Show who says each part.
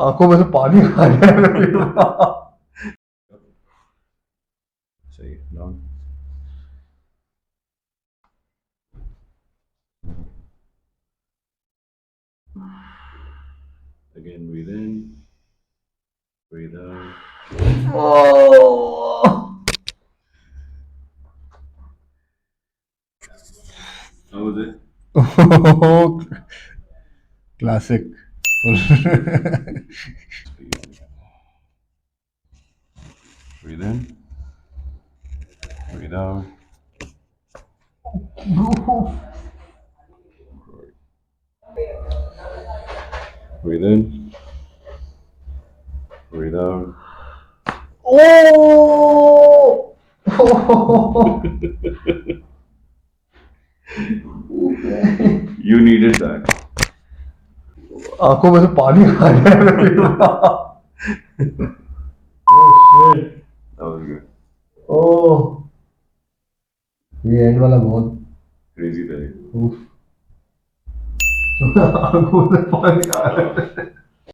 Speaker 1: आंखों में से पानी आ रहा है मेरे।
Speaker 2: सही down again breathe in breathe out
Speaker 1: Oh,
Speaker 2: how was it
Speaker 1: classic.
Speaker 2: breathe in breathe out breathe in breathe out
Speaker 1: Oh,
Speaker 2: you needed that
Speaker 1: आंखों में से पानी आ रहा है मेरे। Oh shit.
Speaker 2: that was good
Speaker 1: Oh, ये एंड वाला बहुत
Speaker 2: crazy था ये
Speaker 1: उफ। आंखों में से पानी आ रहा है।